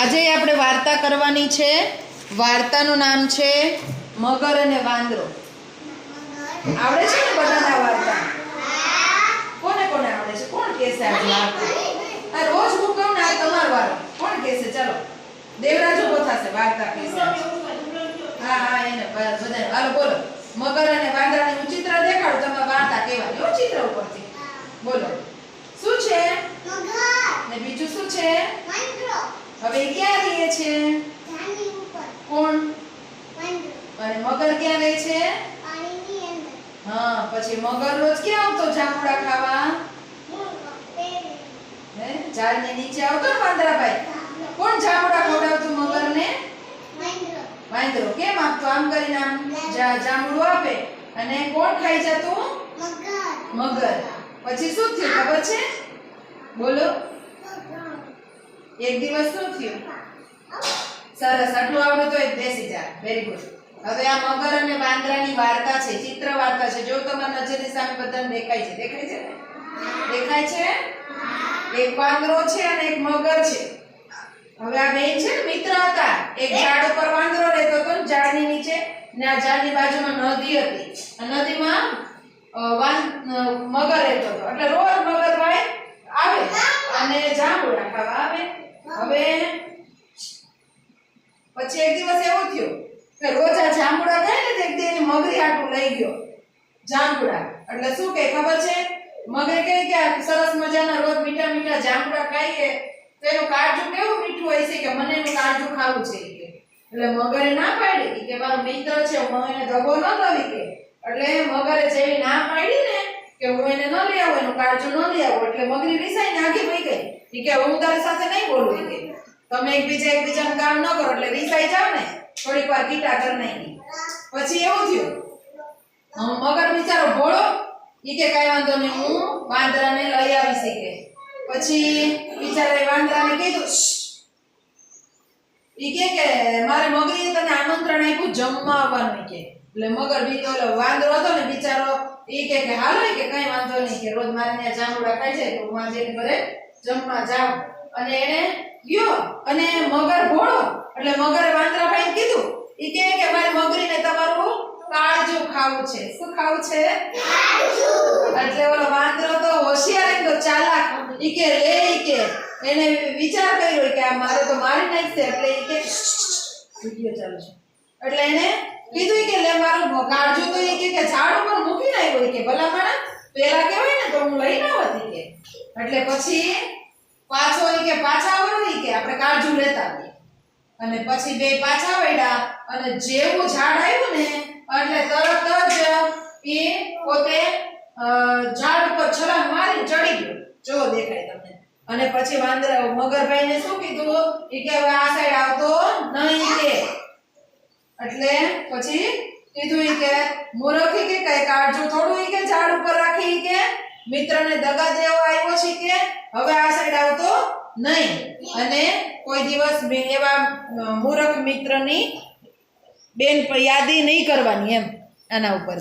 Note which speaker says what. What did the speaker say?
Speaker 1: આજે આપણે વાર્તા કરવાની છે। વાર્તાનું નામ છે મગર અને વાંદરો। આવડે છે ને બધાને આ વાર્તા? કોને કોને આવડે છે? કોણ કહેશે આ વાર્તા? આ રોજ હું કહું ને આ તમારો વારો। કોણ કહેશે? ચાલો દેવરાજ ઉભો થશે, વાર્તા કહેશે। હા હા એને બધાને હાલો બોલો। મગર અને વાંદરાનું હું ચિત્ર દેખાડું, તમે વાર્તા કહેવાની હો ચિત્ર ઉપરથી। બોલો શું છે?
Speaker 2: મગર
Speaker 1: ને બીજું શું છે?
Speaker 2: વાંદરો।
Speaker 1: હવે એ ક્યાં રહે છે?
Speaker 2: ઝાડની ઉપર
Speaker 1: કોણ?
Speaker 2: વાંદરો
Speaker 1: અને મગર ક્યાં રહે છે?
Speaker 2: પાણીની અંદર।
Speaker 1: હા, પછી મગર રોજ ક્યાં આવતો જાંબુડા ખાવા? હે ઝાડની નીચે આવતો ને વાંદરાભાઈ? કોણ જાંબુડા ખવડાવતું મગરને?
Speaker 2: વાંદરો
Speaker 1: વાંદરો કેમ આપતો? આમ કરીને આમ જાંબુડું આપે અને કોણ ખાઈ જતું?
Speaker 2: મગર
Speaker 1: મગર। પછી શું થયું ખબર છે? બોલો। એક દિવસ શું થયું? સરસ, આટલું આવડે તો એક બેસી જા, વેરી ગુડ। હવે આ મગર અને વાંદરાની વાર્તા છે, ચિત્ર વાર્તા છે। જો તમારી નજરની સામે બધાને દેખાય છે? દેખાય છે ને? દેખાય છે? એક વાંદરો છે અને એક મગર છે। હવે આ બે છે ને મિત્ર હતા। એક ઝાડ ઉપર વાંદરો રહેતો હતો ને ઝાડની નીચે, ને આ ઝાડની બાજુમાં નદી હતી। આ નદીમાં મગર રહેતો હતો। એટલે રોજ મગરભાઈ આવે અને જાંબુડા ખાવા આવે। હવે પછી એક દિવસ એવું થયું કે રોજ આ જાંબુડા ખાય ને તો એક દી એની મગરી આટું લઈ ગયો જાંબુડા। એટલે શું કે ખબર છે? મગરે કહે કે આ સરસ મજાના રોજ મીઠા મીઠા જાંબુડા ખાઈએ તો એનું કાળજું કેવું મીઠું હોય છે કે મને એનું કાળજું ખાવું છે કે। એટલે મગરે ના પાડી કે મારો મિત્ર છે, હું એને દગો ન દવી કે। એટલે મગરે જેવી ના પાડી ને કે હું એને ન લઈ આવું, એનું કાળજું ન લઈ આવું, એટલે મગરી રિસાઈને આગી વઈ ગઈ કે હું તારી સાથે નહીં બોલું કે તમે એકબીજાનું કામ ન કરો। એટલે રિસાઈ જાવ ને થોડીક વાર કીટા કરી નાખી। પછી એવું થયું મગર બિચારો ભોળો ઈ કે કાઈ વાંધો નહીં, હું વાંદરાને લઈ આવીશ કે। પછી બિચારાએ વાંદરાને કીધું ઈ કે મારે મગરીએ તને આમંત્રણ આપ્યું જમવા આવવાનું કે। એટલે મગર બીજો ઓલો વાંદરો હતો ને બિચારો ઈ કે હાલો કે કઈ વાંધો નહીં કે રોજ મારે ત્યાં જાંબુડા ખાય છે તો હું આજે એની ઘરે જમવા જાઉં। અને એને ગયો અને મગર ભોળો એટલે મગરે વાંદરાભાઈને કીધું ઈ કે મારી મગરીને તમારું કાળજું ખાવું છે। શું ખાવું છે? કાળજું। એટલે ઓલો વાંદરો તો હોશિયાર એકદમ ચાલાક ઈ કે લે ઈ કે એને વિચાર કર્યો કે આ મારે તો મારી નાખશે। એટલે ઈ કે વિડિયો ચાલુ છે એટલે એને કીધું કે લે મારું કાળજું તો ઈ કે ઝાડ ઉપર મૂકી નાખ્યો કે ભલા માણા પેલા કહેવાય ને તો હું લઈને આવતી કે। એટલે પછી પાછો ઈ કે પાછા આવડી કે આપણે કાળજું લેતા આવીએ। અને પછી બે પાછા વળ્યા અને જેવું ઝાડ આવ્યું ને એટલે તરત જ એ પોતે ઝાડ ઉપર છલાંગ મારી ચડી ગયો। જો દેખાય તમને। અને પછી મગરભાઈને શું કીધું ઈ કે હવે આ સાઈડ આવતો નહીં કે। એટલે પછી કીધું ઈ કે મૂર્ખ કે કઈ કાળજું થોડું ઈ કે ઝાડ ઉપર રાખી કે મિત્રને દગા દેવા આવ્યો છે કે હવે આ સાઈડ આવતો નહીં। અને કોઈ દિવસ એવા મૂર્ખ મિત્રની બેન યાદી નહીં કરવાની એમ આના ઉપર।